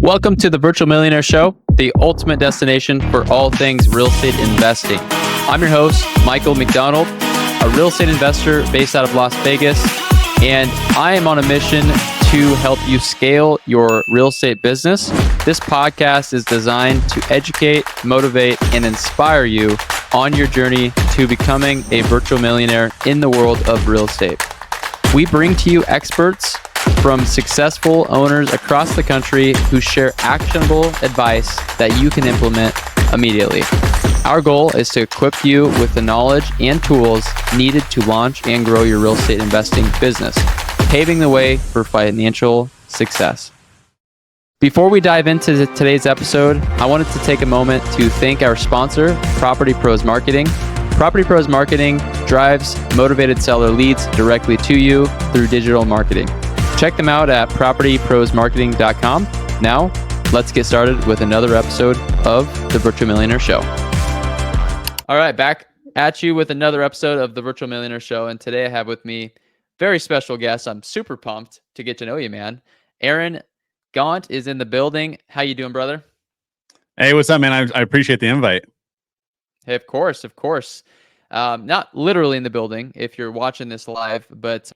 Welcome to the Virtual Millionaire Show, the ultimate destination for all things real estate investing. I'm your host, Michael McDonald, a real estate investor based out of Las Vegas, and I am on a mission to help you scale your real estate business. This podcast is designed to educate, motivate, and inspire you on your journey to becoming a virtual millionaire in the world of real estate. We bring to you experts from successful owners across the country who share actionable advice that you can implement immediately. Our goal is to equip you with the knowledge and tools needed to launch and grow your real estate investing business, paving the way for financial success. Before we dive into today's episode, I wanted to take a moment to thank our sponsor, Property Pros Marketing. Property Pros Marketing drives motivated seller leads directly to you through digital marketing. Check them out at propertyprosmarketing.com. Now, let's get started with another episode of the Virtual Millionaire Show. All right, back at you with another episode of the Virtual Millionaire Show. And today I have with me very special guest. I'm super pumped to get to know you, man. Aaron Gaunt is in the building. How you doing, brother? Hey, what's up, man? I appreciate the invite. Hey, of course. Not literally in the building if you're watching this live, but,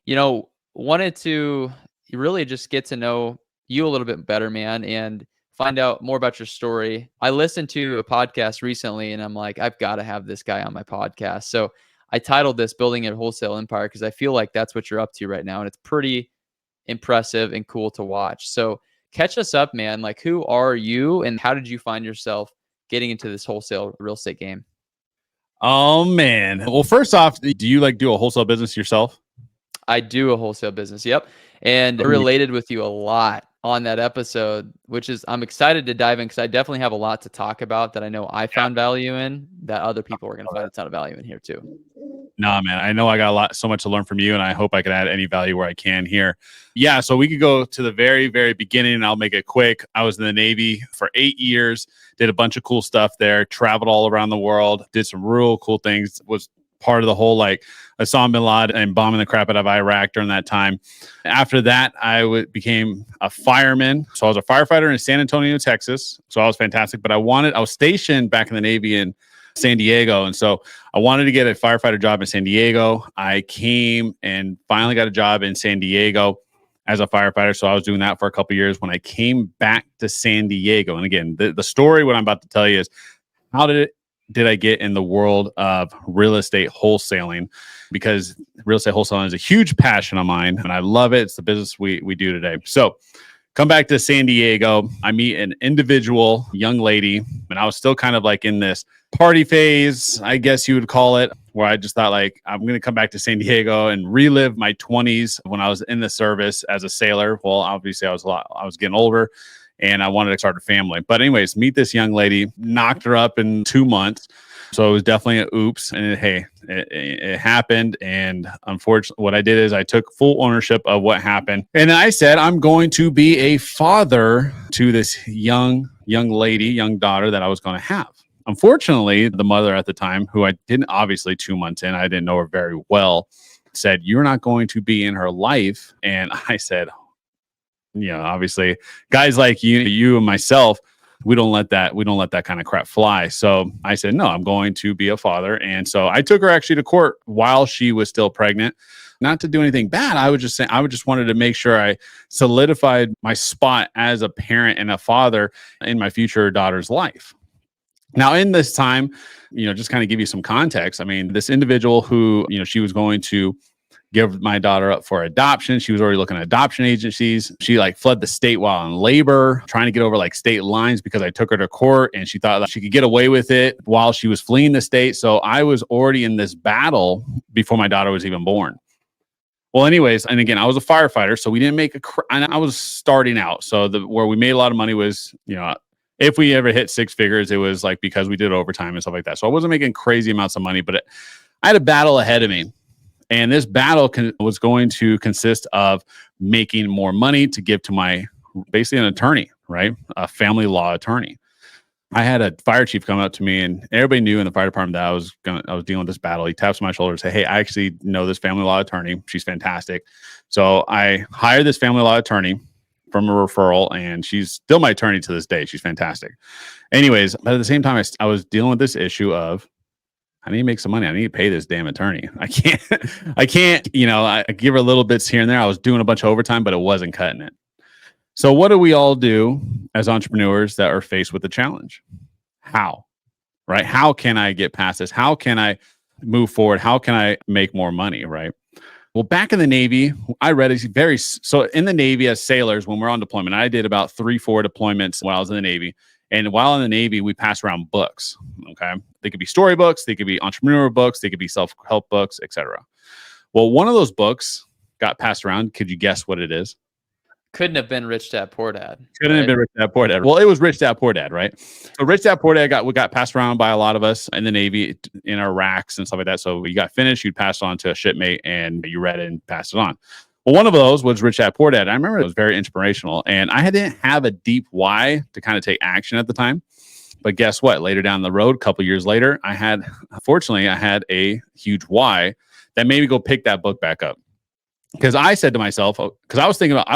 wanted to really just get to know you a little bit better, man, and find out more about your story. I listened to a podcast recently and I'm like, I've got to have this guy on my podcast. So I titled this Building a Wholesale Empire because I feel like that's what you're up to right now. And it's pretty impressive and cool to watch. So catch us up, man. Like, who are you and how did you find yourself getting into this wholesale real estate game? Oh, man. Well, first off, do you do a wholesale business yourself? I do a wholesale business. Yep. And I related with you a lot on that episode, which is I'm excited to dive in because I definitely have a lot to talk about that I know I found value in that other people are going to find a ton of value in here too. Nah, man, I know I got so much to learn from you and I hope I can add any value where I can here. Yeah. So we could go to the very, very beginning and I'll make it quick. I was in the Navy for 8 years, did a bunch of cool stuff there, traveled all around the world, did some real cool things, was part of the whole Osama bin Laden and bombing the crap out of Iraq during that time. After that, I became a fireman. So I was a firefighter in San Antonio, Texas. So I was fantastic. But I was stationed back in the Navy in San Diego. And so I wanted to get a firefighter job in San Diego. I came and finally got a job in San Diego as a firefighter. So I was doing that for a couple of years. When I came back to San Diego, and again, the story, what I'm about to tell you is how did I get in the world of real estate wholesaling? Because real estate wholesaling is a huge passion of mine and I love it. It's the business we do today. So come back to San Diego. I meet an individual young lady and I was still kind of in this party phase, I guess you would call it, where I just thought I'm going to come back to San Diego and relive my 20s when I was in the service as a sailor. Well, obviously I was getting older. And I wanted to start a family. But anyways, meet this young lady, knocked her up in 2 months. So it was definitely an oops. And it happened. And unfortunately, what I did is I took full ownership of what happened. And I said, I'm going to be a father to this young daughter that I was going to have. Unfortunately, the mother at the time, who I didn't, obviously 2 months in, I didn't know her very well, said, you're not going to be in her life. And I said, obviously guys like you and myself, we don't let that kind of crap fly. So I said, no, I'm going to be a father. And so I took her actually to court while she was still pregnant, not to do anything bad. I would just wanted to make sure I solidified my spot as a parent and a father in my future daughter's life. Now, in this time, just kind of give you some context. I mean, this individual who, she was going to give my daughter up for adoption. She was already looking at adoption agencies. She fled the state while in labor, trying to get over state lines because I took her to court and she thought that she could get away with it while she was fleeing the state. So I was already in this battle before my daughter was even born. Well, anyways, and again, I was a firefighter, so we didn't make and I was starting out. So where we made a lot of money was, if we ever hit six figures, it was because we did overtime and stuff like that. So I wasn't making crazy amounts of money, but I had a battle ahead of me. And this battle was going to consist of making more money to give to basically an attorney, right? A family law attorney. I had a fire chief come up to me and everybody knew in the fire department that I was dealing with this battle. He taps my shoulder and said, hey, I actually know this family law attorney. She's fantastic. So I hired this family law attorney from a referral, and she's still my attorney to this day. She's fantastic. Anyways, but at the same time, I was dealing with this issue of, I need to make some money. I need to pay this damn attorney. I can't, I give her little bits here and there. I was doing a bunch of overtime, but it wasn't cutting it. So what do we all do as entrepreneurs that are faced with the challenge? How, right? How can I get past this? How can I move forward? How can I make more money, right? Well, back in the Navy, I read so in the Navy as sailors, when we're on deployment, I did about 3-4 deployments when I was in the Navy. And while in the Navy, we passed around books. Okay. They could be storybooks, they could be entrepreneur books, they could be self-help books, etc. Well, one of those books got passed around. Could you guess what it is? Couldn't have been Rich Dad Poor Dad. Couldn't have been Rich Dad Poor Dad. Well, it was Rich Dad Poor Dad, right? So Rich Dad Poor Dad got passed around by a lot of us in the Navy, in our racks and stuff like that. So you got finished, you'd pass it on to a shipmate, and you read it and passed it on. Well, one of those was Rich Dad Poor Dad. I remember it was very inspirational, and I didn't have a deep why to kind of take action at the time. But guess what? Later down the road, a couple years later, unfortunately, I had a huge why that made me go pick that book back up. Because I said to myself, because I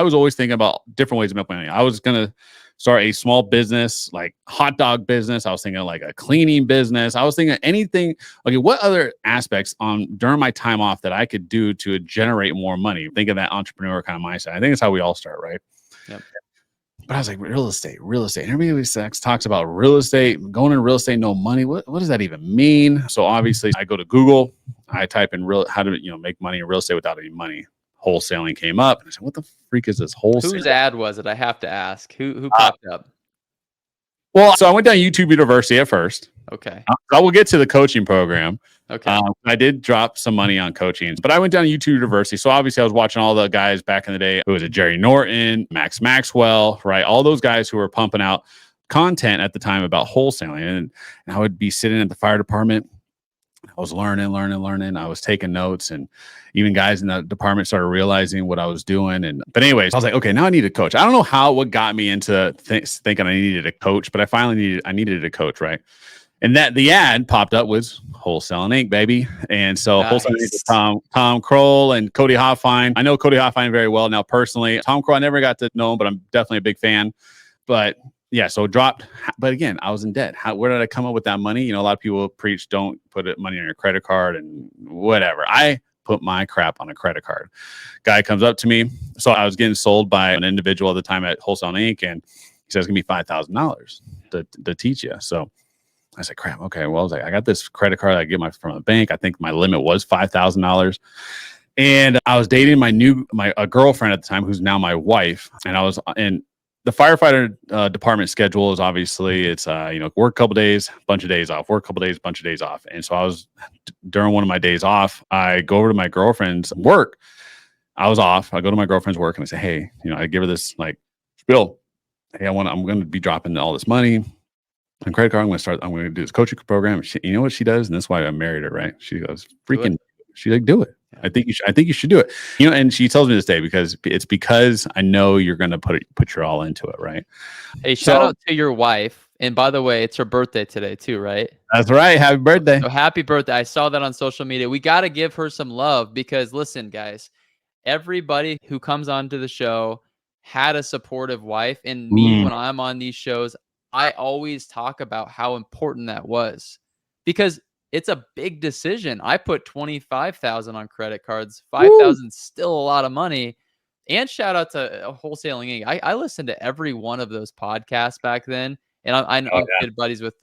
was always thinking about different ways to make money. I was going to start a small business, like hot dog business. I was thinking like a cleaning business. I was thinking anything. Okay, what other aspects during my time off that I could do to generate more money? Think of that entrepreneur kind of mindset. I think it's how we all start, right? Yep. But I was like, real estate. Everybody talks about real estate, going into real estate, no money. What does that even mean? So obviously I go to Google, I type in how to make money in real estate without any money. Wholesaling came up, and I said, what the freak is this wholesale? Whose ad was it? I have to ask. Who popped up? Well, so I went down YouTube University at first. Okay. I will get to the coaching program. Okay. I did drop some money on coaching, but I went down to YouTube University. So obviously I was watching all the guys back in the day. Who was it? Jerry Norton, Max Maxwell, right? All those guys who were pumping out content at the time about wholesaling. And I would be sitting at the fire department. I was learning. I was taking notes, and even guys in the department started realizing what I was doing. But anyways, I was like, okay, now I need a coach. I don't know what got me into thinking I needed a coach, but I needed a coach, right? And that the ad popped up was Wholesaling Inc., baby. And so nice. Wholesaling Inc. was Tom Kroll and Cody Hoffine. I know Cody Hoffine very well now personally. Tom Kroll, I never got to know him, but I'm definitely a big fan. But yeah, so dropped. But again, I was in debt. Where did I come up with that money? A lot of people preach, don't put money on your credit card and whatever. I put my crap on a credit card. Guy comes up to me. So I was getting sold by an individual at the time at Wholesaling Inc. And he says, it's going to be $5,000 to teach you. So I said, crap. Okay. Well, I was like, I got this credit card I get from a bank. I think my limit was $5,000. And I was dating a girlfriend at the time, who's now my wife. And I was in the firefighter department schedule is obviously it's, work a couple days, bunch of days off, work a couple days, bunch of days off. And so I was during one of my days off, I go over to my girlfriend's work. I was off. I go to my girlfriend's work and I say, hey, I give her this spiel. Hey, I'm going to be dropping all this money on credit card. I'm going to do this coaching program. You know what she does? And that's why I married her, right? She goes, she's like, do it. Yeah. I think you should do it. And she tells me this day because I know you're going to put your all into it, right? Hey, shout out to your wife. And by the way, it's her birthday today too, right? That's right. Happy birthday. So happy birthday. I saw that on social media. We got to give her some love because listen, guys, everybody who comes onto the show had a supportive wife. And me, when I'm on these shows, I always talk about how important that was because it's a big decision. I put $25,000 on credit cards. $5,000 still a lot of money. And shout out to Wholesaling Inc. I listened to every one of those podcasts back then. And I'm good buddies with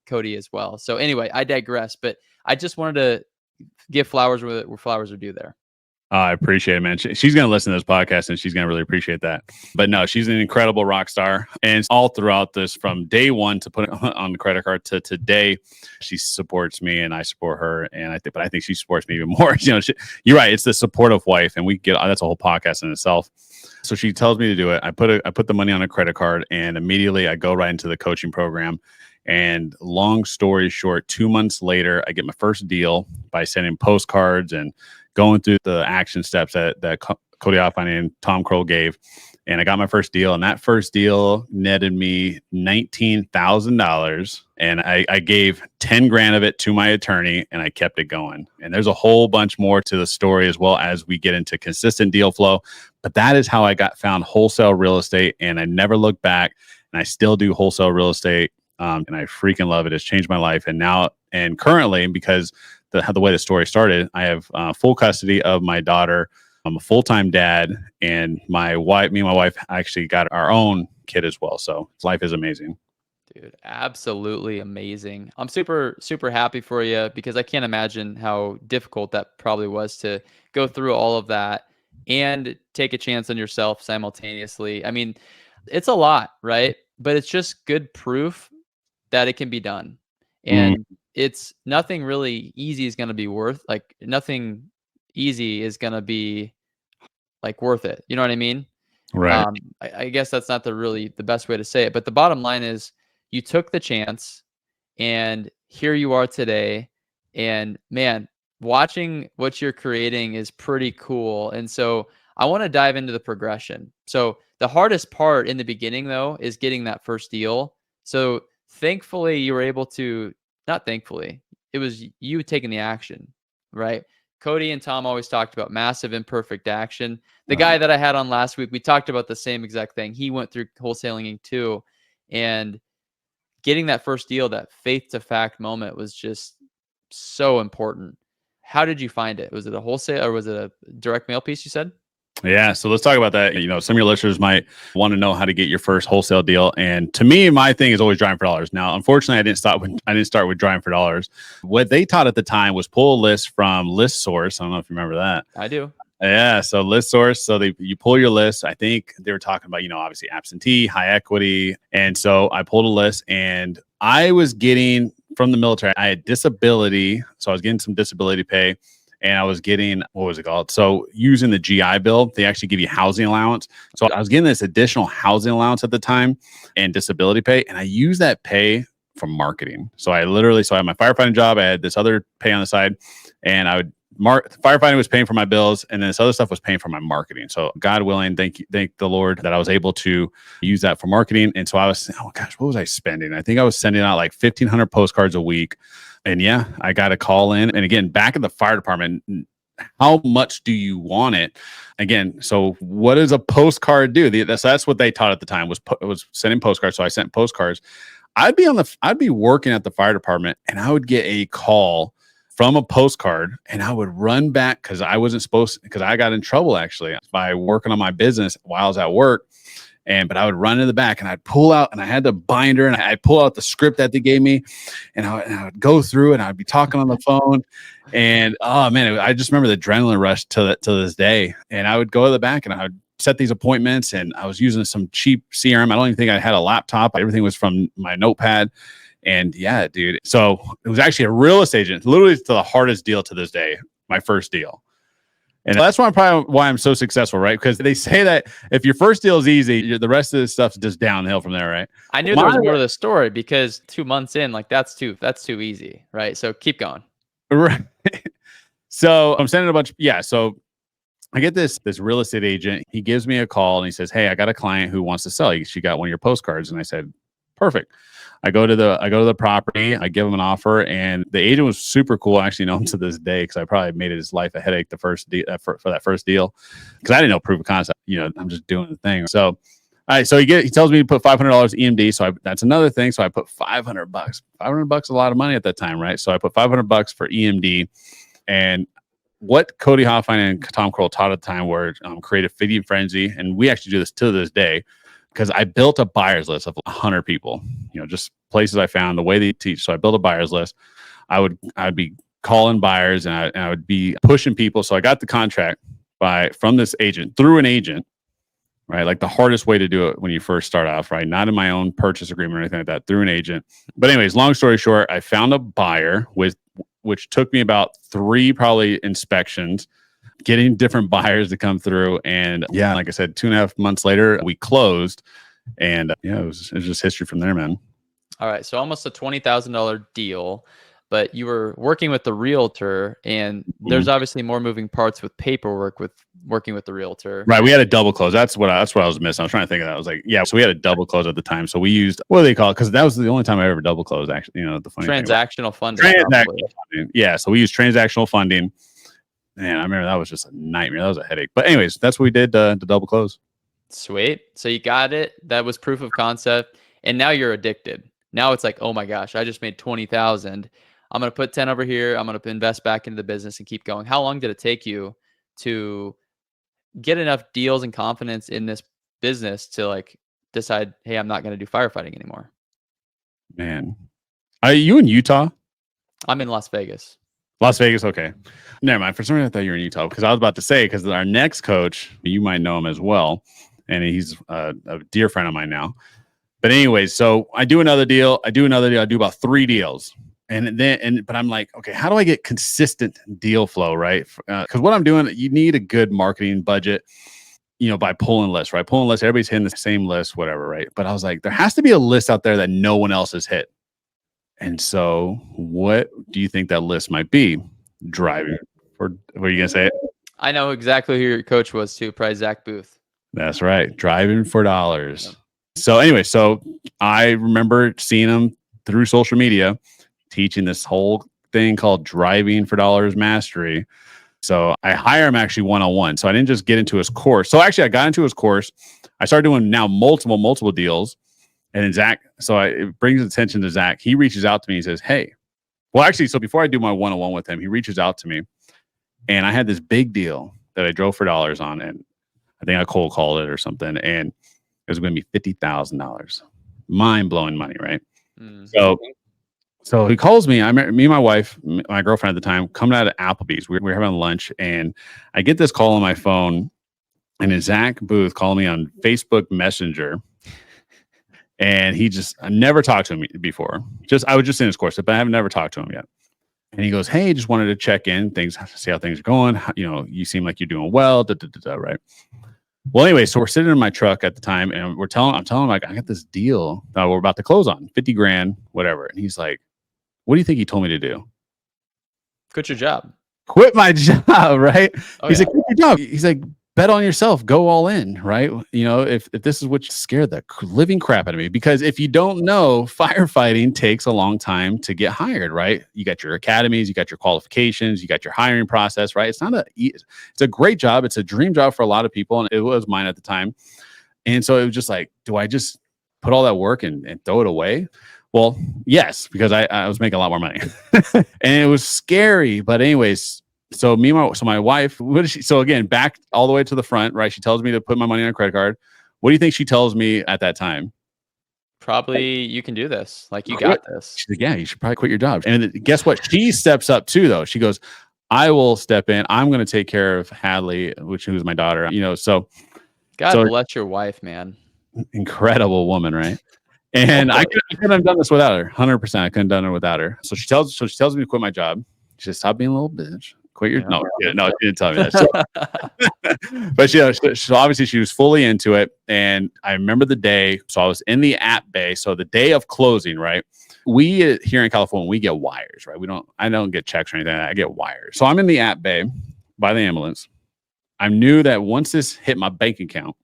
Cody as well. So anyway, I digress. But I just wanted to give flowers where flowers are due there. I appreciate it, man. She's going to listen to this podcast and she's going to really appreciate that. But no, she's an incredible rock star. And all throughout this, from day one to put it on the credit card to today, she supports me and I support her. And I think she supports me even more. You're right. It's the supportive wife, and that's a whole podcast in itself. So she tells me to do it. I put the money on a credit card, and immediately I go right into the coaching program. And long story short, 2 months later, I get my first deal by sending postcards and going through the action steps that Cody Hoffine and Tom Kroll gave. And I got my first deal, and that first deal netted me $19,000. And I gave 10 grand of it to my attorney, and I kept it going. And there's a whole bunch more to the story as well as we get into consistent deal flow. But that is how I found wholesale real estate, and I never looked back. And I still do wholesale real estate, and I freaking love it. It's changed my life. And currently, because the way the story started, I have full custody of my daughter. I'm a full-time dad, and me and my wife actually got our own kid as well. So life is amazing. Dude, absolutely amazing. I'm super, super happy for you because I can't imagine how difficult that probably was to go through all of that and take a chance on yourself simultaneously. I mean, it's a lot, right? But it's just good proof that it can be done. And it's nothing really easy is going to be nothing easy is going to be like worth it. You know what I mean? Right. I guess that's not the best way to say it, but the bottom line is you took the chance and here you are today. And man, watching what you're creating is pretty cool. And so I want to dive into the progression. So the hardest part in the beginning though is getting that first deal. So thankfully you were able to, not thankfully, it was you taking the action, right? Cody and Tom always talked about massive imperfect action. The guy that I had on last week, we talked about the same exact thing. He went through wholesaling too. And getting that first deal, that faith to fact moment was just so important. How did you find it? Was it a wholesale or was it a direct mail piece you said? Yeah. So let's talk about that. Some of your listeners might want to know how to get your first wholesale deal. And to me, my thing is always driving for dollars. Now, unfortunately, I didn't start with driving for dollars. What they taught at the time was pull a list from List Source. I don't know if you remember that. I do. Yeah. So List Source. So you pull your list. I think they were talking about, obviously absentee, high equity. And so I pulled a list, and I was getting from the military, I had disability. So I was getting some disability pay. And I was getting, what was it called? So using the GI Bill, they actually give you housing allowance. So I was getting this additional housing allowance at the time and disability pay. And I used that pay for marketing. So I had my firefighting job. I had this other pay on the side, and firefighting was paying for my bills, and then this other stuff was paying for my marketing. So God willing, thank the Lord that I was able to use that for marketing. And so I was, oh gosh, what was I spending? I think I was sending out like 1,500 postcards a week. And yeah, I got a call in. And again, back at the fire department, how much do you want it? Again, so what does a postcard do? That's what they taught at the time was sending postcards. So I sent postcards. I'd be working at the fire department, and I would get a call from a postcard, and I would run back because I got in trouble actually by working on my business while I was at work. But I would run in the back, and I'd pull out, and I had the binder, and I'd pull out the script that they gave me, and I would go through, and I'd be talking on the phone, and oh man, I just remember the adrenaline rush to this day. And I would go to the back, and I would set these appointments, and I was using some cheap CRM. I don't even think I had a laptop. Everything was from my notepad. And yeah, dude. So it was actually a real estate agent, literally the hardest deal to this day, my first deal. And that's why I'm so successful, right? Because they say that if your first deal is easy, the rest of the stuff's just downhill from there, right? I knew there was more to the story because 2 months in, like that's too easy, right? So keep going. Right. So I'm sending a bunch. Yeah. So I get this real estate agent. He gives me a call, and he says, "Hey, I got a client who wants to sell. She got one of your postcards." And I said, "Perfect." I go to the property, I give him an offer, and the agent was super cool. I actually know him to this day because I probably made his life a headache for that first deal because I didn't know proof of concept. I'm just doing the thing. So, all right, so he tells me to put $500 EMD. So that's another thing. So I put $500. $500 is a lot of money at that time, right? So I put $500 for EMD, and what Cody Hoffine and Tom Kroll taught at the time were create a feeding frenzy, and we actually do this to this day. Because I built a buyer's list of 100 people, just places I found, the way they teach. So I built a buyer's list. I'd be calling buyers, and I would be pushing people. So I got the contract from this agent through an agent, right? Like the hardest way to do it when you first start off, right? Not in my own purchase agreement or anything like that, through an agent. But anyways, long story short, I found a buyer which took me about 3 probably inspections, getting different buyers to come through. And yeah, like I said, 2.5 months later, we closed. And yeah, it was just history from there, man. All right. So almost a $20,000 deal. but you were working with the realtor, and there's obviously more moving parts with paperwork with working with the realtor. Right. We had a double close. That's what I was missing. I was trying to think of that. I was like, yeah. So we had a double close at the time. So we used, what do they call it? Because that was the only time I ever double closed. Actually, the funny thing. Transactional funding. Transactional funding. Yeah. So we used transactional funding. Man, I remember that was just a nightmare. That was a headache. But anyways, that's what we did to double close. Sweet. So you got it. That was proof of concept. And now you're addicted. Now it's like, oh my gosh, I just made 20,000. I'm going to put 10 over here. I'm going to invest back into the business and keep going. How long did it take you to get enough deals and confidence in this business to like decide, hey, I'm not going to do firefighting anymore? Man, are you in Utah? I'm in Las Vegas. Las Vegas. Okay. Never mind. For some reason, I thought you were in Utah, because I was about to say, because our next coach, you might know him as well. And he's a dear friend of mine now. But anyways, so I do another deal. I do about 3 deals. But I'm like, okay, how do I get consistent deal flow, right? Because what I'm doing, you need a good marketing budget, by pulling lists, right? Pulling lists, everybody's hitting the same list, whatever, right? But I was like, there has to be a list out there that no one else has hit. And so what do you think that list might be? Driving for, what are you going to say? I know exactly who your coach was too, probably Zach Booth. That's right. Driving for dollars. Yep. So anyway, so I remember seeing him through social media teaching this whole thing called Driving for Dollars Mastery. So I hire him actually one-on-one. So I didn't just get into his course. So actually I got into his course. I started doing now multiple deals. And then Zach, it brings attention to Zach. He reaches out to me and says, hey, well, actually, so before I do my one-on-one with him, he reaches out to me, and I had this big deal that I drove for dollars on, and I think I cold called it or something, and it was going to be $50,000. Mind-blowing money, right? Mm-hmm. So he calls me. Me and my wife, my girlfriend at the time, coming out of Applebee's. We were having lunch, and I get this call on my phone, and it's Zach Booth calling me on Facebook Messenger. And I never talked to him before. I was just in his course, but I have never talked to him yet. And he goes, hey, just wanted to check in, see how things are going. You seem like you're doing well, right? Well, anyway, so we're sitting in my truck at the time, and I'm telling him, like, I got this deal that we're about to close on, 50 grand, whatever. And he's like, what do you think he told me to do? Quit your job. Quit my job, right? He's like, quit your job. He's like, bet on yourself, go all in, right? If this is what scared the living crap out of me, because if you don't know, firefighting takes a long time to get hired, right? You got your academies, you got your qualifications, you got your hiring process, right? It's a great job. It's a dream job for a lot of people, and it was mine at the time. And so it was just like, do I just put all that work and throw it away? Well, yes, because I was making a lot more money. And it was scary. But anyways, so my wife, so again, back all the way to the front, right? She tells me to put my money on a credit card. What do you think she tells me at that time? Probably, you can do this. Like, you got this. She's like, yeah, you should probably quit your job. And guess what? She steps up too, though. She goes, I will step in. I'm going to take care of Hadley, who's my daughter. So God bless your wife, man. Incredible woman, right? And I couldn't have done this without her. 100%. I couldn't have done it without her. So she tells me to quit my job. She says, stop being a little bitch. Quit your no, she didn't tell me that. So, but so obviously she was fully into it. And I remember the day. So I was in the app bay. So the day of closing, right? We here in California, we get wires, right? I don't get checks or anything. I get wires. So I'm in the app bay by the ambulance. I knew that once this hit my bank account,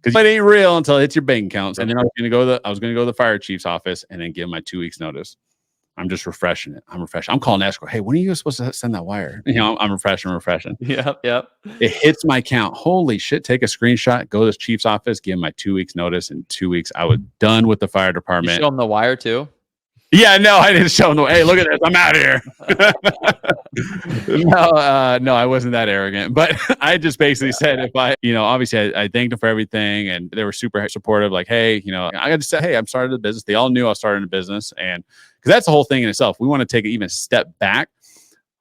because it ain't real until it hits your bank account. And then I was going to go to the fire chief's office and then give my 2 weeks notice. I'm just refreshing it. I'm calling escrow. Hey, when are you supposed to send that wire? I'm refreshing. Yep. It hits my account. Holy shit. Take a screenshot, go to the chief's office, give him my 2 weeks notice. In 2 weeks, I was done with the fire department. You show him the wire too? Yeah, no, I didn't show him the, hey, look at this. I'm out of here. No, I wasn't that arrogant, but I just basically said, obviously I thanked them for everything, and they were super supportive. Like, hey, I got to say, hey, I'm starting a business. They all knew I was starting a business. And because that's the whole thing in itself. We want to take it even a step back.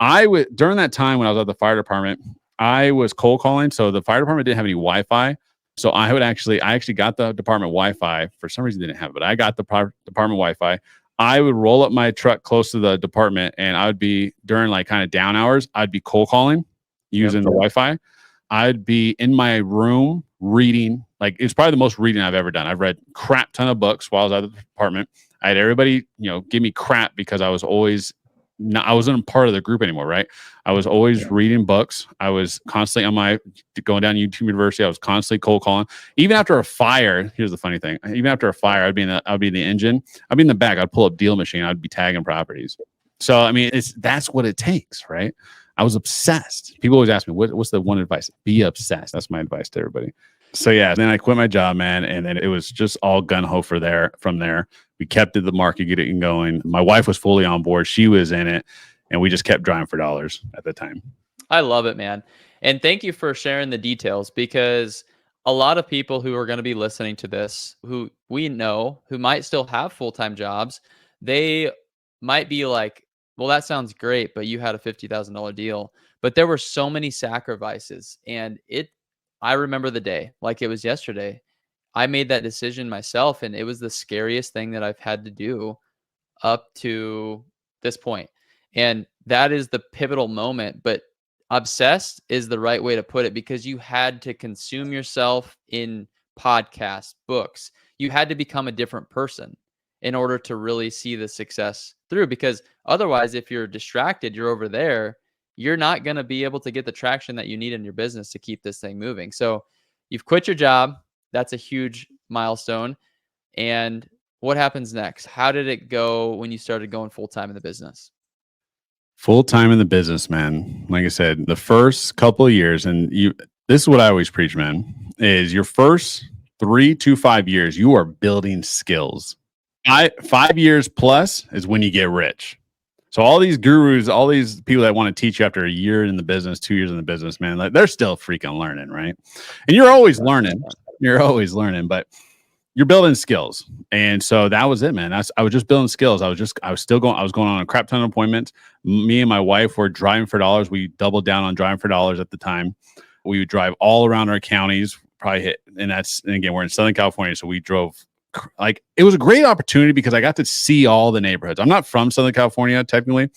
During that time when I was at the fire department, I was cold calling. So the fire department didn't have any Wi-Fi. So I actually got the department Wi-Fi. For some reason, they didn't have it, but I got the department Wi-Fi. I would roll up my truck close to the department, and I would be during like kind of down hours, I'd be cold calling using the Wi-Fi. I'd be in my room reading. Like, it's probably the most reading I've ever done. I've read crap ton of books while I was at the department. I had everybody, give me crap because I was always I wasn't a part of the group anymore, right? I was always reading books. I was constantly going down YouTube University. I was constantly cold calling. Even after a fire, here's the funny thing. Even after a fire, I'd be in the engine. I'd be in the back. I'd pull up deal machine. I'd be tagging properties. So, I mean, that's what it takes, right? I was obsessed. People always ask me, what's the one advice? Be obsessed. That's my advice to everybody. So yeah, then I quit my job, man. And then it was just all gun ho from there. We kept the market getting going. My wife was fully on board. She was in it. And we just kept driving for dollars at the time. I love it, man. And thank you for sharing the details, because a lot of people who are going to be listening to this, who we know, who might still have full-time jobs, they might be like, well, that sounds great, but you had a $50,000 deal. But there were so many sacrifices. And I remember the day like it was yesterday. I made that decision myself, and it was the scariest thing that I've had to do up to this point. And that is the pivotal moment. But obsessed is the right way to put it, because you had to consume yourself in podcasts, books. You had to become a different person in order to really see the success through. Because otherwise, if you're distracted, you're over there, you're not going to be able to get the traction that you need in your business to keep this thing moving. So you've quit your job. That's a huge milestone. And what happens next? How did it go when you started going full-time in the business? Full time in the business, man. Like I said, the first couple of years, this is what I always preach, man, is your first 3 to 5 years, you are building skills. 5 years plus is when you get rich. So all these gurus, all these people that want to teach you after a year in the business, 2 years in the business, man, like they're still freaking learning, right? And you're always learning. But you're building skills. And so that was it, man. I was just building skills. I was going on a crap ton of appointments. Me and my wife were driving for dollars. We doubled down on driving for dollars at the time. We would drive all around our counties, and again, we're in Southern California. So we drove, like, it was a great opportunity because I got to see all the neighborhoods. I'm not from Southern California technically,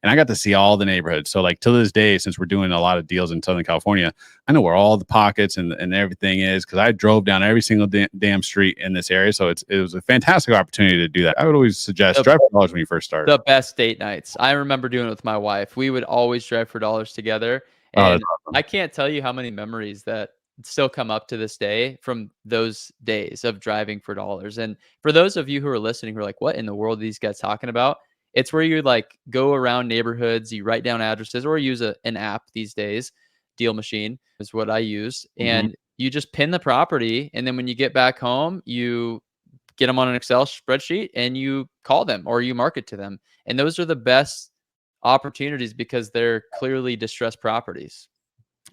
and I got to see all the neighborhoods. So like to this day, since we're doing a lot of deals in Southern California, I know where all the pockets and everything is, because I drove down every single damn street in this area. So it was a fantastic opportunity to do that. I would always suggest drive for dollars when you first start. The best date nights. I remember doing it with my wife. We would always drive for dollars together. And awesome. I can't tell you how many memories that still come up to this day from those days of driving for dollars. And for those of you who are listening, who are like, what in the world are these guys talking about? It's where you like go around neighborhoods, you write down addresses, or use an app these days. Deal Machine is what I use. And you just pin the property. And then when you get back home, you get them on an Excel spreadsheet and you call them or you market to them. And those are the best opportunities because they're clearly distressed properties.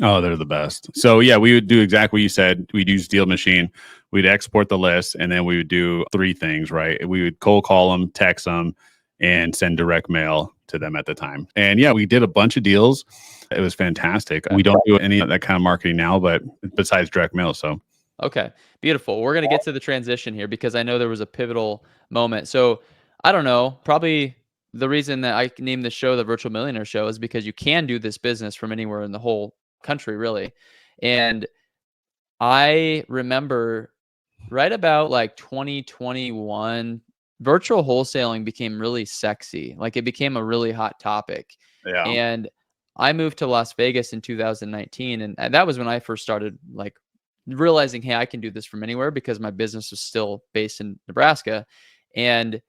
Oh, they're the best. So yeah, we would do exactly what you said. We'd use Deal Machine. We'd export the list, and then we would do 3 things, right? We would cold call them, text them, and send direct mail to them at the time. And yeah, we did a bunch of deals. It was fantastic. We don't do any of that kind of marketing now, but besides direct mail. So okay, beautiful. We're going to get to the transition here because I know there was a pivotal moment. So I don't know, probably the reason that I named the show the Virtual Millionaire Show is because you can do this business from anywhere in the whole country, really. And I remember right about like 2021, virtual wholesaling became really sexy. Like it became a really hot topic. yeah. And I moved to Las Vegas in 2019. And that was when I first started like realizing, hey, I can do this from anywhere because my business was still based in Nebraska. And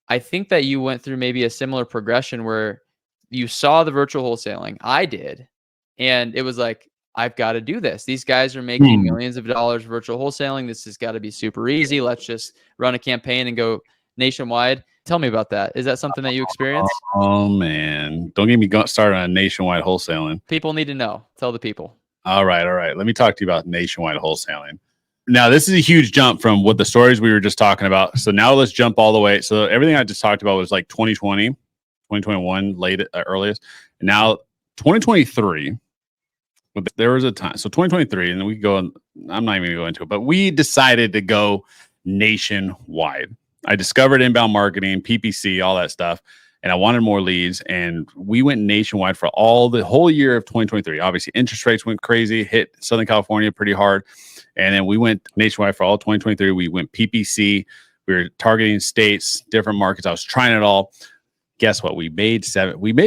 I think that you went through maybe a similar progression where you saw the virtual wholesaling. I did. And it was like, I've got to do this. These guys are making millions of dollars virtual wholesaling. This has got to be super easy. Let's just run a campaign and go nationwide. Tell me about that. Is that something that you experienced? Oh man, don't get me started on nationwide wholesaling. People need to know. Tell the people. All right. Let me talk to you about nationwide wholesaling. Now, this is a huge jump from what the stories we were just talking about. So now let's jump all the way. So everything I just talked about was like 2020, 2021, earliest. And now 2023, there was a time. So 2023, and we go, I'm not even going to go into it, but we decided to go nationwide. I discovered inbound marketing, PPC, all that stuff. And I wanted more leads, and we went nationwide for the whole year of 2023. Obviously, interest rates went crazy, hit Southern California pretty hard. And then we went nationwide for all 2023. We went PPC. We were targeting states, different markets. I was trying it all. guess what? We made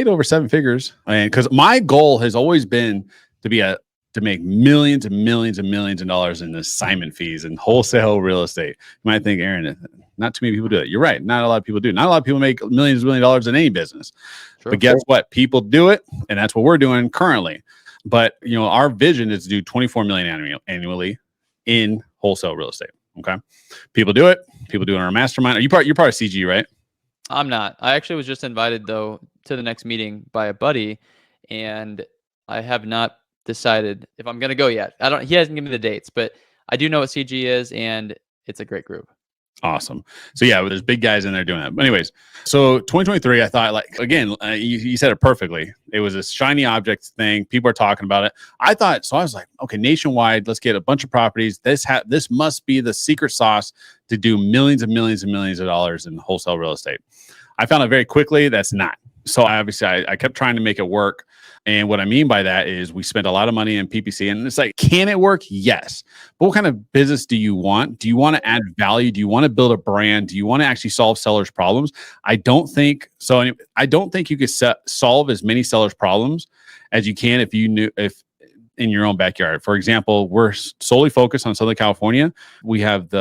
over seven figures. And because my goal has always been to make millions and millions and millions of dollars in assignment fees and wholesale real estate. You might think, Aaron, not too many people do it. You're right. Not a lot of people do. Not a lot of people make millions and millions of dollars in any business. Sure. But guess what? People do it. And that's what we're doing currently. But our vision is to do 24 million annually in wholesale real estate. Okay. People do it. People do it in our mastermind. You're part of CG, right? I'm not. I actually was just invited though to the next meeting by a buddy, and I have not decided if I'm going to go yet. He hasn't given me the dates, but I do know what CG is, and it's a great group. Awesome. So yeah, there's big guys in there doing that. But anyways, so 2023, I thought you said it perfectly. It was a shiny object thing. People are talking about it. I was like, okay, nationwide, let's get a bunch of properties. This must be the secret sauce to do millions and millions and millions of dollars in wholesale real estate. I found out very quickly that's not. So obviously I kept trying to make it work. And what I mean by that is we spent a lot of money in PPC, and it's like, can it work? Yes. But what kind of business do you want? Do you want to add value? Do you want to build a brand? Do you want to actually solve sellers' problems? I don't think so. I don't think you could solve as many sellers' problems as you can if in your own backyard. For example, we're solely focused on Southern California. We have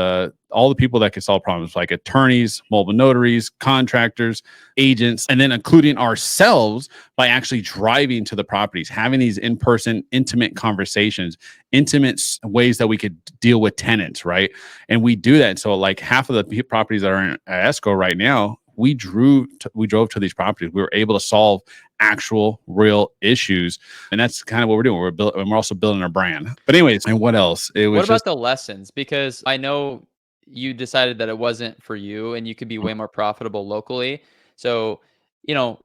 all the people that can solve problems, like attorneys, mobile notaries, contractors, agents, and then including ourselves by actually driving to the properties, having these in-person, intimate conversations, intimate ways that we could deal with tenants, right? And we do that. So like half of the properties that are in escrow right now, we drove to these properties. We were able to solve actual real issues, and that's kind of what we're doing. We're also building our brand. But anyways, and what else? What about the lessons? Because I know you decided that it wasn't for you, and you could be way more profitable locally. So,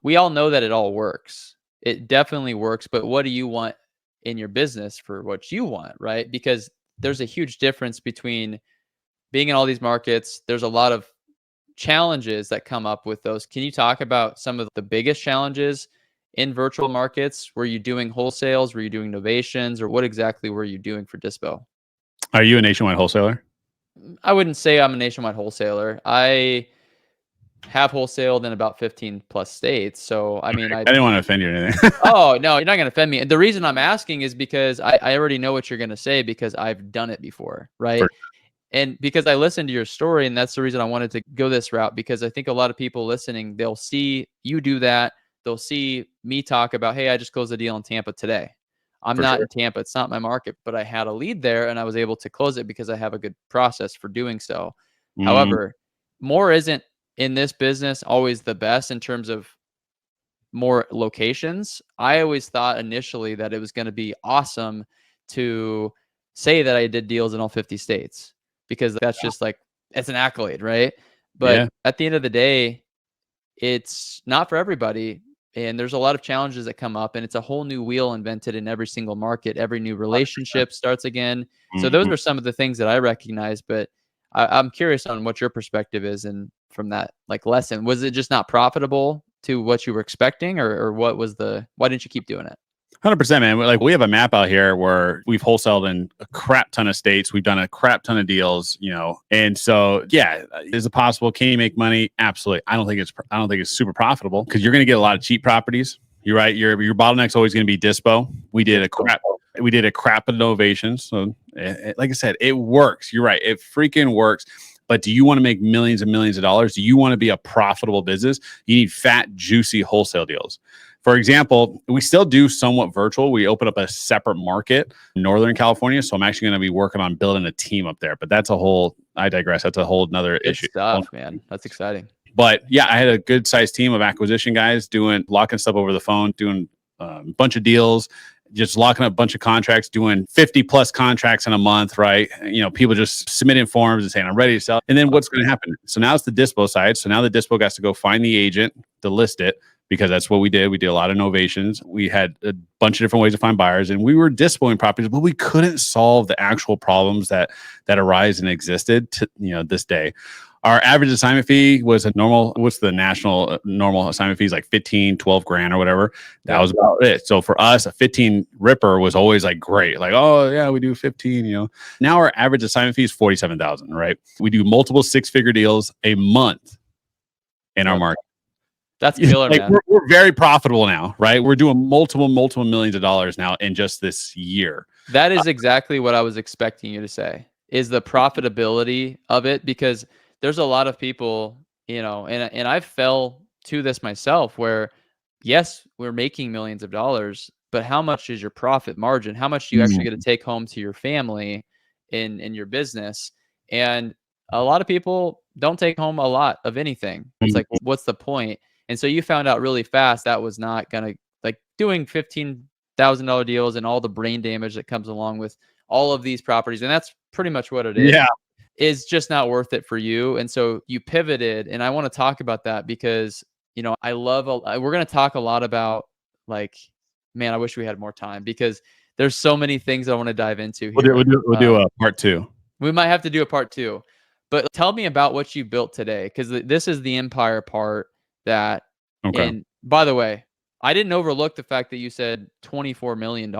we all know that it all works. It definitely works. But what do you want in your business for what you want, right? Because there's a huge difference between being in all these markets. There's a lot of challenges that come up with those. Can you talk about some of the biggest challenges in virtual markets? Were you doing wholesales? Were you doing novations? Or what exactly were you doing for Dispo? Are you a nationwide wholesaler? I wouldn't say I'm a nationwide wholesaler. I have wholesaled in about 15 plus states. So, I mean, I didn't want to offend you or anything. Oh, no, you're not going to offend me. And the reason I'm asking is because I already know what you're going to say because I've done it before, right? And because I listened to your story, and that's the reason I wanted to go this route, because I think a lot of people listening, they'll see you do that. They'll see me talk about, hey, I just closed a deal in Tampa today. I'm not in Tampa. It's not my market, but I had a lead there and I was able to close it because I have a good process for doing so. However, more isn't in this business always the best in terms of more locations. I always thought initially that it was going to be awesome to say that I did deals in all 50 states. Because that's just like, it's an accolade, right? But at the end of the day, it's not for everybody. And there's a lot of challenges that come up, and it's a whole new wheel invented in every single market. Every new relationship starts again. So those are some of the things that I recognize, but I'm curious on what your perspective is. And from that lesson, was it just not profitable to what you were expecting, or why didn't you keep doing it? 100%, man. We have a map out here where we've wholesaled in a crap ton of states. We've done a crap ton of deals, and so is it possible? Can you make money? Absolutely. I don't think it's super profitable because you're going to get a lot of cheap properties. You're right. Your bottleneck's always going to be Dispo. We did a crap of innovations. So like I said, it works. You're right. It freaking works. But do you want to make millions and millions of dollars? Do you want to be a profitable business? You need fat, juicy wholesale deals. For example, we still do somewhat virtual. We open up a separate market in Northern California. So I'm actually going to be working on building a team up there. But I digress. That's a whole nother issue. Stuff, man. That's exciting. But I had a good sized team of acquisition guys locking stuff over the phone, doing a bunch of deals, just locking up a bunch of contracts, doing 50 plus contracts in a month, right? People just submitting forms and saying, I'm ready to sell. And then what's going to happen? So now it's the Dispo side. So now the Dispo has to go find the agent to list it, because that's what we did. We did a lot of novations. We had a bunch of different ways to find buyers, and we were dispoing properties, but we couldn't solve the actual problems that arise and existed to this day. Our average assignment fee was what's the national normal assignment fees, like 15, 12 grand or whatever. That was about it. So for us, a 15 ripper was always great. Oh yeah, we do 15, Now our average assignment fee is 47,000, right? We do multiple 6-figure deals a month in our market. That's killer, like man. we're very profitable now, right? We're doing multiple millions of dollars now in just this year. That is exactly what I was expecting you to say, is the profitability of it, because there's a lot of people, and I fell to this myself where, yes, we're making millions of dollars, but how much is your profit margin? How much do you actually Mm. get to take home to your family in your business? And a lot of people don't take home a lot of anything. It's like, well, what's the point? And so you found out really fast that was not gonna, like, doing $15,000 deals and all the brain damage that comes along with all of these properties, and that's pretty much what it Yeah. is just not worth it for you. And so you pivoted, and I want to talk about that because I love. We're going to talk a lot about, like, man, I wish we had more time because there's so many things I want to dive into here. We'll do a part 2. We might have to do a part 2, but tell me about what you built today, because this is the empire part that. Okay. And by the way, I didn't overlook the fact that you said $24 million.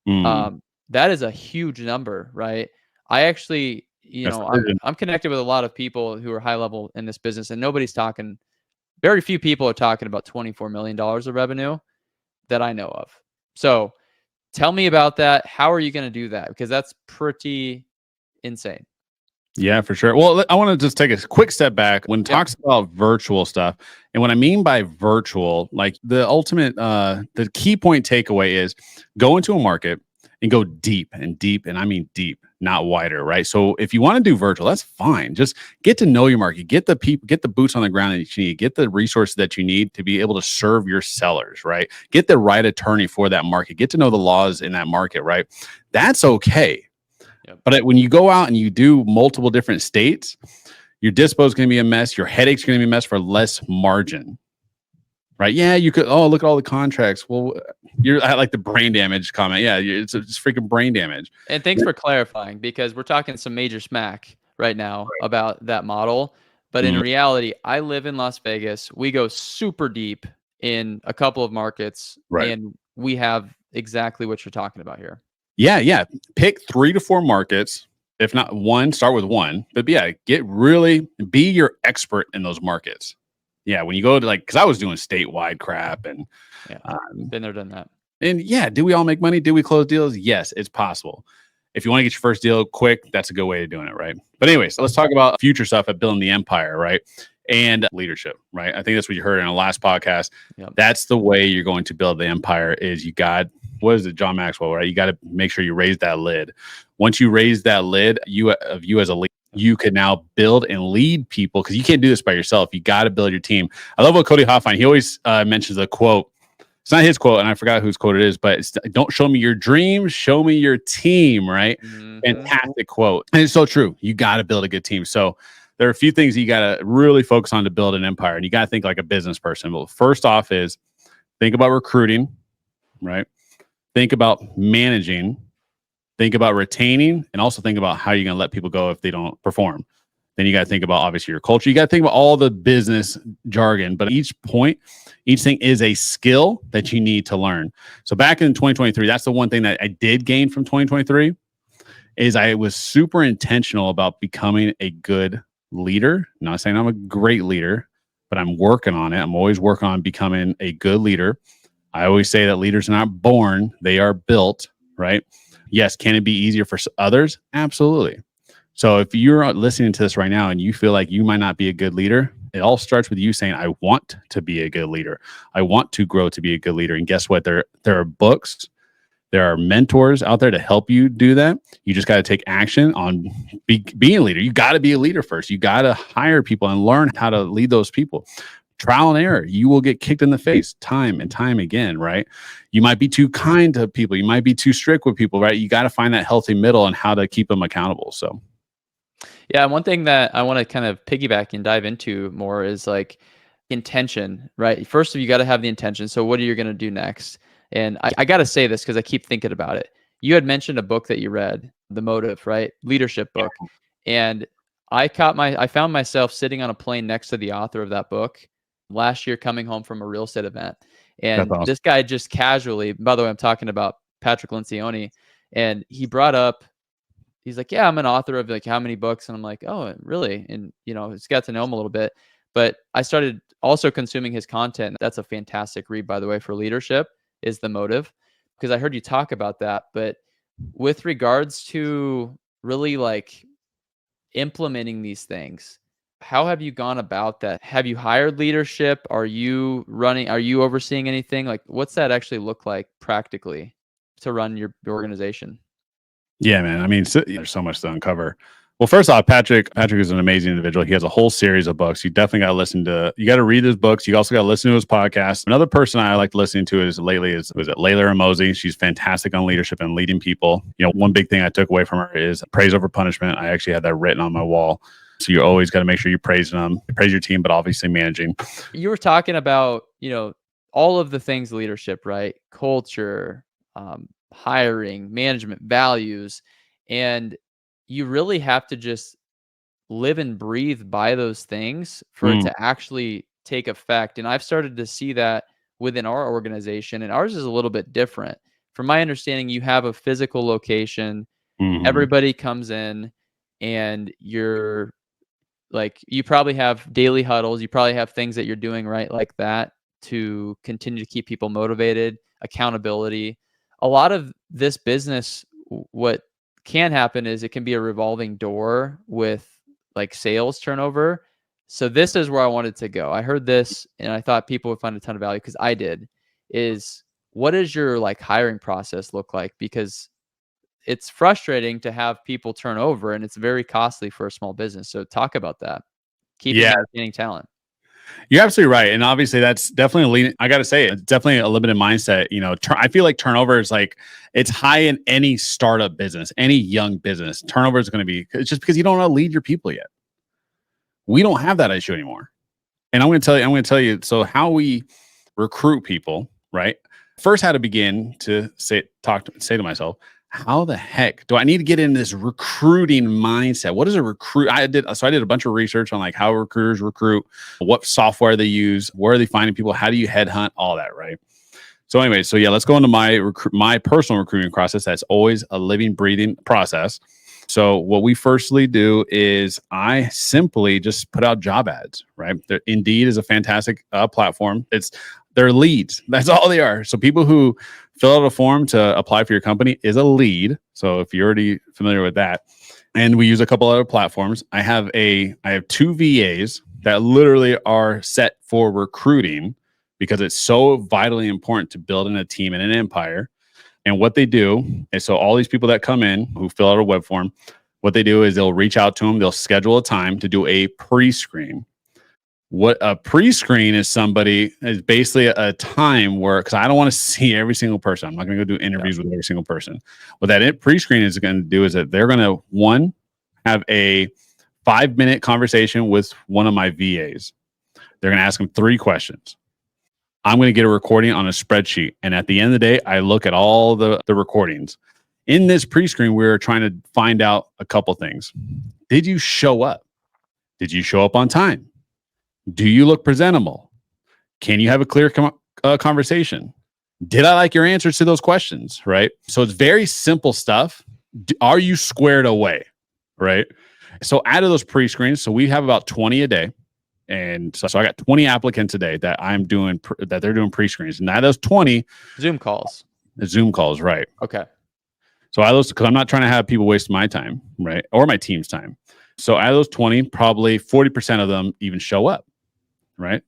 Mm. That is a huge number, right? I actually, That's I'm connected with a lot of people who are high level in this business, and very few people are talking about $24 million of revenue that I know of. So tell me about that. How are you going to do that? Because that's pretty insane. Yeah, for sure. Well, I want to just take a quick step back when it talks about virtual stuff. And what I mean by virtual, like the ultimate, the key point takeaway is go into a market and go deep, and I mean deep, not wider, right? So if you want to do virtual, that's fine. Just get to know your market, get the people, get the boots on the ground that you need, get the resources that you need to be able to serve your sellers, right? Get the right attorney for that market, get to know the laws in that market, right? That's okay. But when you go out and you do multiple different states, your dispo is going to be a mess. Your headaches are going to be a mess for less margin, right? Yeah, you could. Oh, look at all the contracts. Well, I like the brain damage comment. Yeah, it's freaking brain damage. And thanks for clarifying, because we're talking some major smack right now about that model. But in reality, I live in Las Vegas. We go super deep in a couple of markets, Right. and we have exactly what you're talking about here. Yeah. Pick 3 to 4 markets. If not one, start with one. But yeah, be your expert in those markets. Yeah, when you go to, like, because I was doing statewide crap and been there, done that. And yeah, do we all make money? Do we close deals? Yes, it's possible. If you want to get your first deal quick, that's a good way of doing it, right? But anyways, let's talk about future stuff at building the empire, right? And leadership, right? I think that's what you heard in the last podcast. Yep. That's the way you're going to build the empire. Is what is it, John Maxwell, right? You got to make sure you raise that lid. Once you raise that lid, you as a leader, you can now build and lead people, because you can't do this by yourself. You got to build your team. I love what Cody Hoffine, he always mentions a quote. It's not his quote, and I forgot whose quote it is, but it's, don't show me your dreams, show me your team, right? Mm-hmm. Fantastic quote. And it's so true. You got to build a good team. So there are a few things you got to really focus on to build an empire, and you got to think like a business person. But first off is think about recruiting, right? Think about managing, think about retaining, and also think about how you're going to let people go if they don't perform. Then you got to think about, obviously, your culture. You got to think about all the business jargon, but each thing is a skill that you need to learn. So back in 2023, that's the one thing that I did gain from 2023 is I was super intentional about becoming a good leader. I'm not saying I'm a great leader, but I'm working on it. I'm always working on becoming a good leader. I always say that leaders are not born, they are built, right? Yes, can it be easier for others? Absolutely. So if you're listening to this right now and you feel like you might not be a good leader, it all starts with you saying, I want to be a good leader. I want to grow to be a good leader. And guess what? There are books, there are mentors out there to help you do that. You just got to take action on being a leader. You got to be a leader first. You got to hire people and learn how to lead those people. Trial and error. You will get kicked in the face time and time again, right? You might be too kind to people. You might be too strict with people, right? You got to find that healthy middle and how to keep them accountable. So yeah, one thing that I want to kind of piggyback and dive into more is like intention, right? First, you got to have the intention. So what are you going to do next? And I got to say this because I keep thinking about it. You had mentioned a book that you read, The Motive, right? Leadership book. And I found myself sitting on a plane next to the author of that book last year, coming home from a real estate event. And awesome. This guy just casually, by the way, I'm talking about Patrick Lencioni, and he brought up, he's like, yeah, I'm an author of like how many books? And I'm like, oh, really? And, it's got to know him a little bit. But I started also consuming his content. That's a fantastic read, by the way, for leadership is The Motive, because I heard you talk about that. But with regards to really like implementing these things, how have you gone about that? Have you hired leadership? Are you overseeing anything? Like, what's that actually look like practically to run your organization? Yeah, man. I mean, there's so much to uncover. Well, first off, Patrick is an amazing individual. He has a whole series of books. You definitely you got to read his books. You also got to listen to his podcast. Another person I like listening to was Layla Ramosi. She's fantastic on leadership and leading people. One big thing I took away from her is praise over punishment. I actually had that written on my wall. So you always got to make sure you praise them, praise your team, but obviously managing. You were talking about, all of the things leadership, right? Culture, hiring, management, values, and you really have to just live and breathe by those things for it to actually take effect. And I've started to see that within our organization, and ours is a little bit different. From my understanding, you have a physical location, everybody comes in, and you probably have daily huddles, you probably have things that you're doing right like that to continue to keep people motivated, accountability. A lot of this business, what can happen is it can be a revolving door with like sales turnover. So this is where I wanted to go. I heard this and I thought people would find a ton of value, because I did. Is what does your like hiring process look like? Because it's frustrating to have people turn over, and it's very costly for a small business. So talk about that. Keeping and retaining talent. You're absolutely right. And obviously that's definitely I got to say, it's definitely a limited mindset. I feel like turnover is it's high in any startup business, any young business. Turnover is going to be, it's just because you don't know how to lead your people yet. We don't have that issue anymore. And I'm going to tell you, so how we recruit people, right? First had to begin to say to myself, how the heck do I need to get in this recruiting mindset? What is a recruit? I did a bunch of research on like how recruiters recruit, what software they use, where are they finding people, how do you headhunt, all that, right? So anyway, let's go into my personal recruiting process. That's always a living, breathing process. So what we firstly do is I simply just put out job ads, right? Indeed is a fantastic platform. They're leads. That's all they are. So people who fill out a form to apply for your company is a lead. So if you're already familiar with that, and we use a couple other platforms. I have 2 VAs that literally are set for recruiting because it's so vitally important to building a team and an empire. And what they do is, so all these people that come in who fill out a web form, what they do is they'll reach out to them. They'll schedule a time to do a pre-screen. What a pre-screen is basically a time where, because I don't want to see every single person. I'm not going to go do interviews with every single person. What that pre-screen is going to do is that they're going to, have a 5-minute conversation with one of my VAs. They're going to ask them 3 questions. I'm going to get a recording on a spreadsheet. And at the end of the day, I look at all the recordings. In this pre-screen, we're trying to find out a couple things. Did you show up? Did you show up on time? Do you look presentable? Can you have a clear conversation? Did I like your answers to those questions? Right. So it's very simple stuff. Are you squared away? Right. So out of those pre-screens, so we have about 20 a day. And so I got 20 applicants a day that I'm doing, that they're doing pre-screens. And out of those 20 Zoom calls, right? Okay. So out of those, because I'm not trying to have people waste my time, right? Or my team's time. So out of those 20, probably 40% of them even show up, right?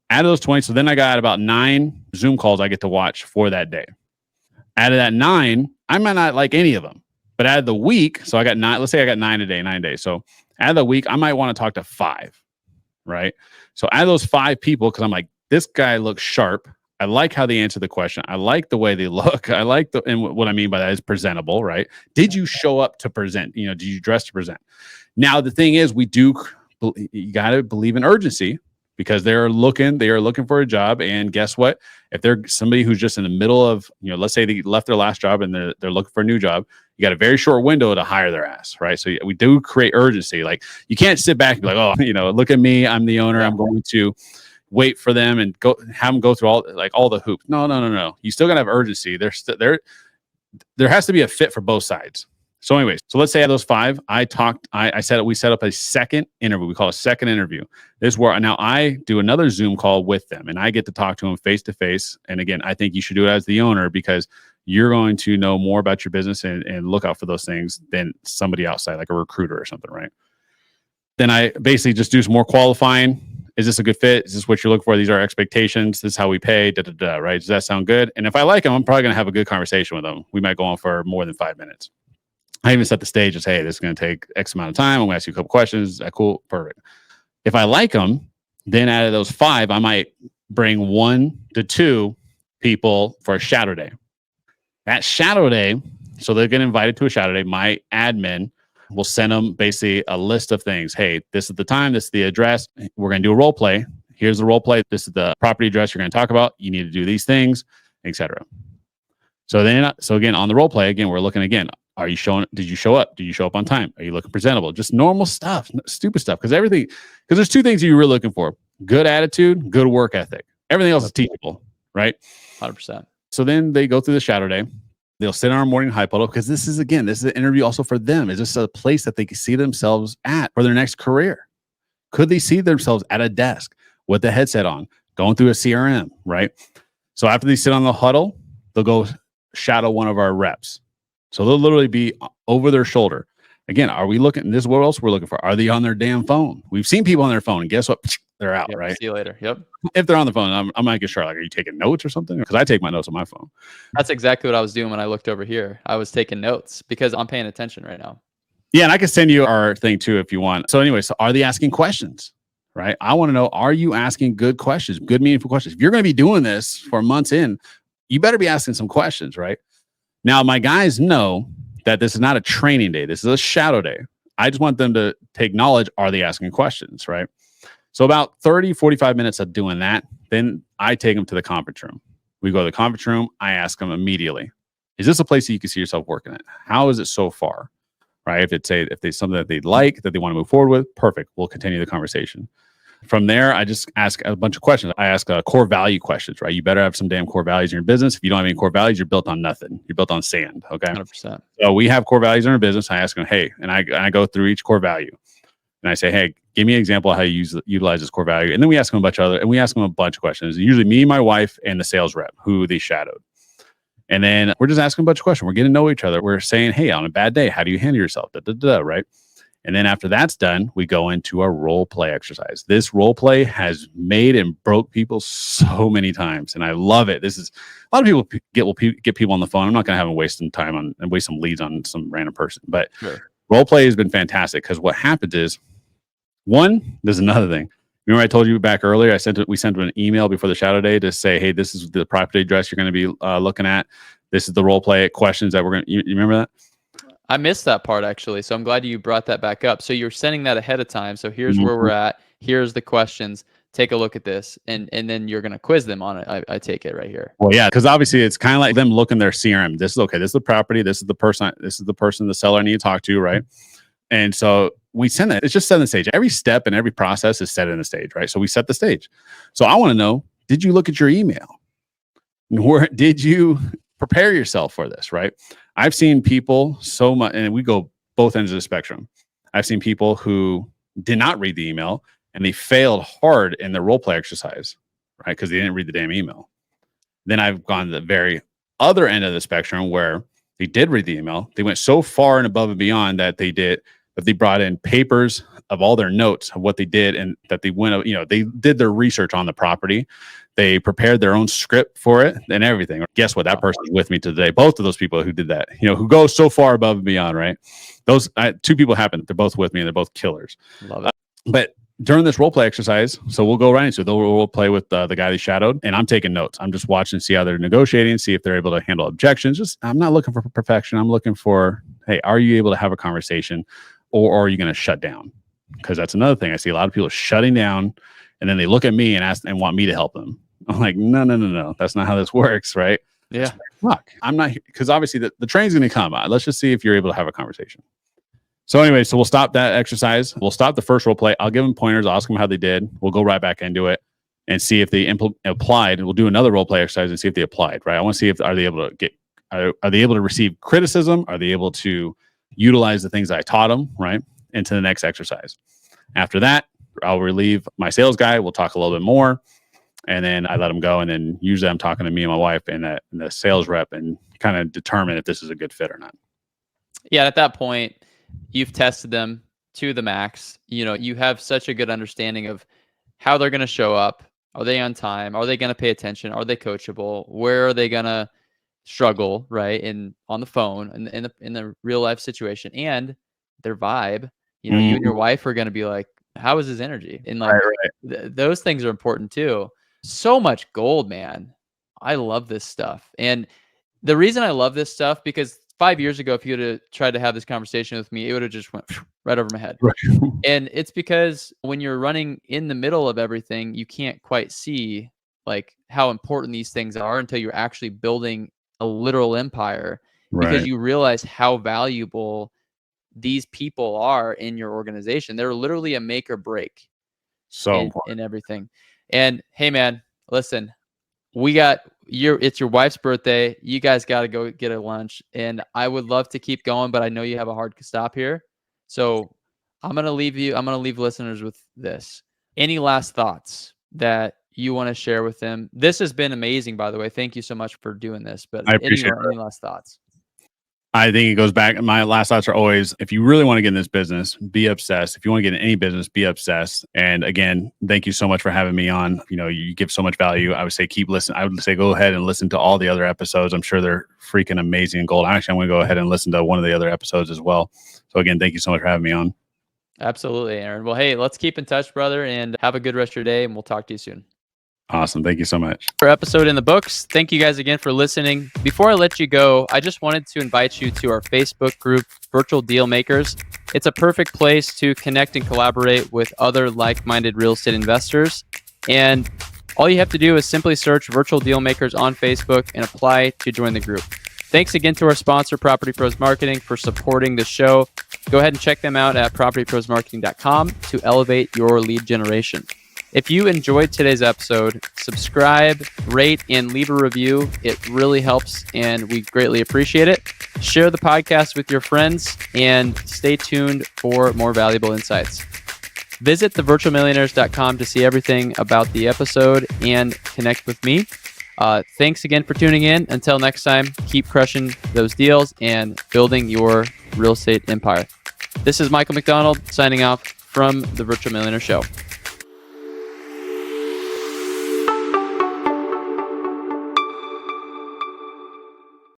Out of those 20, so then I got about 9 Zoom calls I get to watch for that day. Out of that 9, I might not like any of them. But out of the week, so I got 9, let's say I got 9 a day, 9 days. So out of the week, I might want to talk to 5, right? So out of those 5 people, because I'm like, this guy looks sharp. I like how they answer the question. I like the way they look. I like and what I mean by that is presentable, right? Did you show up to present? Did you dress to present? Now, the thing is, you got to believe in urgency, because they are looking for a job. And guess what? If they're somebody who's just in the middle of, let's say they left their last job and they're looking for a new job, you got a very short window to hire their ass, right? So we do create urgency. Like, you can't sit back and be like, oh, look at me, I'm the owner. I'm going to wait for them and have them go through all the hoops. No. You still got to have urgency. There has to be a fit for both sides. So anyways, so let's say of those 5, we set up a second interview. We call it a second interview. This is where now I do another Zoom call with them and I get to talk to them face to face. And again, I think you should do it as the owner because you're going to know more about your business and look out for those things than somebody outside, like a recruiter or something, right? Then I basically just do some more qualifying. Is this a good fit? Is this what you're looking for? These are our expectations. This is how we pay, right? Does that sound good? And if I like them, I'm probably going to have a good conversation with them. We might go on for more than 5 minutes. I even set the stage as, hey, this is going to take X amount of time. I'm going to ask you a couple questions. Is that cool? Perfect. If I like them, then out of those 5, I might bring 1 to 2 people for a shadow day. That shadow day, so they're getting invited to a shadow day. My admin will send them basically a list of things. Hey, this is the time. This is the address. We're going to do a role play. Here's the role play. This is the property address you're going to talk about. You need to do these things, etc. So again, on the role play, again, we're looking again. Are you showing? Did you show up? Did you show up on time? Are you looking presentable? Just normal stuff, stupid stuff. Because there's 2 things you're really looking for: good attitude, good work ethic. Everything else is teachable, right? 100%. So then they go through the shadow day. They'll sit on our morning hype huddle because this is an interview also for them. Is this a place that they can see themselves at for their next career? Could they see themselves at a desk with the headset on, going through a CRM, right? So after they sit on the huddle, they'll go shadow one of our reps. So they'll literally be over their shoulder. Again, are we looking? This is what else we're looking for. Are they on their damn phone? We've seen people on their phone, and guess what? They're out, right? See you later. Yep. If they're on the phone, I'm making sure. Like, are you taking notes or something? Because I take my notes on my phone. That's exactly what I was doing when I looked over here. I was taking notes because I'm paying attention right now. Yeah, and I can send you our thing too if you want. So anyway, so are they asking questions? Right? I want to know, are you asking good questions, good meaningful questions? If you're going to be doing this for months in, you better be asking some questions, right? Now, my guys know that this is not a training day. This is a shadow day. I just want them to take knowledge. Are they asking questions, right? So about 30, 45 minutes of doing that, then I take them to the conference room. We go to the conference room. I ask them immediately, is this a place that you can see yourself working at? How is it so far, right? If it's something that they'd like, that they want to move forward with, perfect. We'll continue the conversation. From there, I just ask a bunch of questions. I ask core value questions, right? You better have some damn core values in your business. If you don't have any core values, you're built on nothing. You're built on sand, okay? 100%. So we have core values in our business. I ask them, hey, and I go through each core value. And I say, hey, give me an example of how you utilize this core value. And then we ask them a bunch of questions. Usually me, my wife, and the sales rep who they shadowed. And then we're just asking a bunch of questions. We're getting to know each other. We're saying, hey, on a bad day, how do you handle yourself? Right? And then after that's done, we go into a role play exercise. This role play has made and broke people so many times, and I love it. This is a lot of people get people on the phone. I'm not going to have them wasting time on and waste some leads on some random person, but Sure. Role play has been fantastic because what happens is, one, there's another thing. Remember I told you back earlier, we sent them an email before the shadow day to say, hey, this is the property address you're going to be looking at. This is the role play questions that we're going to, you remember that? I missed that part actually. So I'm glad you brought that back up. So you're sending that ahead of time. So here's where we're at. Here's the questions. Take a look at this. And then you're going to quiz them on it. I take it right here. Well, yeah, because obviously it's kind of like them looking their CRM. This is okay. This is the property. This is the person, the seller I need to talk to, right? And so we send that. It's just setting the stage. Every step and every process is set in the stage, right? So we set the stage. So I want to know, did you look at your email? Where did you prepare yourself for this, right? I've seen people so much, and we go both ends of the spectrum. I've seen people who did not read the email and they failed hard in their role play exercise, right? Because they didn't read the damn email. Then I've gone to the very other end of the spectrum where they did read the email. They went so far and above and beyond that they brought in papers of all their notes of what they did, and that they went, they did their research on the property. They prepared their own script for it and everything. Guess what? That person is with me today. Both of those people who did that, who go so far above and beyond, right? Those two people happened. They're both with me and they're both killers. Love it. But during this role play exercise, so we'll go right into it. They'll role play with the guy they shadowed, and I'm taking notes. I'm just watching, see how they're negotiating, see if they're able to handle objections. I'm not looking for perfection. I'm looking for, hey, are you able to have a conversation, or are you going to shut down? Because that's another thing. I see a lot of people shutting down, and then they look at me and ask and want me to help them. I'm like, no. That's not how this works, right? Yeah. Fuck. I'm not here because obviously the train's going to come. Let's just see if you're able to have a conversation. So anyway, so we'll stop that exercise. We'll stop the first role play. I'll give them pointers. I'll ask them how they did. We'll go right back into it and see if they applied. And we'll do another role play exercise and see if they applied, right? I want to see if are they able to receive criticism? Are they able to utilize the things that I taught them, right, into the next exercise. After that, I'll relieve my sales guy. We'll talk a little bit more. And then I let them go. And then usually I'm talking to me and my wife and the sales rep and kind of determine if this is a good fit or not. Yeah. At that point, you've tested them to the max. You have such a good understanding of how they're going to show up. Are they on time? Are they going to pay attention? Are they coachable? Where are they going to struggle, right? On the phone and in the real life situation, and their vibe. You and your wife are going to be like, how is his energy? And like those things are important too. So much gold, man. I love this stuff. And the reason I love this stuff, because 5 years ago, if you would have tried to have this conversation with me, it would have just went right over my head. Right. And it's because when you're running in the middle of everything, you can't quite see like how important these things are until you're actually building a literal empire, because you realize how valuable these people are in your organization. They're literally a make or break in everything. And hey, man, listen, it's your wife's birthday. You guys got to go get a lunch, and I would love to keep going, but I know you have a hard stop here. So I'm going to leave listeners with this. Any last thoughts that you want to share with them? This has been amazing, by the way. Thank you so much for doing this. But I appreciate any last thoughts? I think it goes back. My last thoughts are always, if you really want to get in this business, be obsessed. If you want to get in any business, be obsessed. And again, thank you so much for having me on. You give so much value. I would say keep listening. I would say go ahead and listen to all the other episodes. I'm sure they're freaking amazing and gold. Actually, I'm going to go ahead and listen to one of the other episodes as well. So again, thank you so much for having me on. Absolutely, Aaron. Well, hey, let's keep in touch, brother, and have a good rest of your day, and we'll talk to you soon. Awesome. Thank you so much. For episode in the books. Thank you guys again for listening. Before I let you go, I just wanted to invite you to our Facebook group, Virtual Deal Makers. It's a perfect place to connect and collaborate with other like-minded real estate investors. And all you have to do is simply search Virtual Deal Makers on Facebook and apply to join the group. Thanks again to our sponsor, Property Pros Marketing, for supporting the show. Go ahead and check them out at propertyprosmarketing.com to elevate your lead generation. If you enjoyed today's episode, subscribe, rate, and leave a review. It really helps, and we greatly appreciate it. Share the podcast with your friends, and stay tuned for more valuable insights. Visit thevirtualmillionaires.com to see everything about the episode and connect with me. Thanks again for tuning in. Until next time, keep crushing those deals and building your real estate empire. This is Michael McDonald signing off from the Virtual Millionaire Show.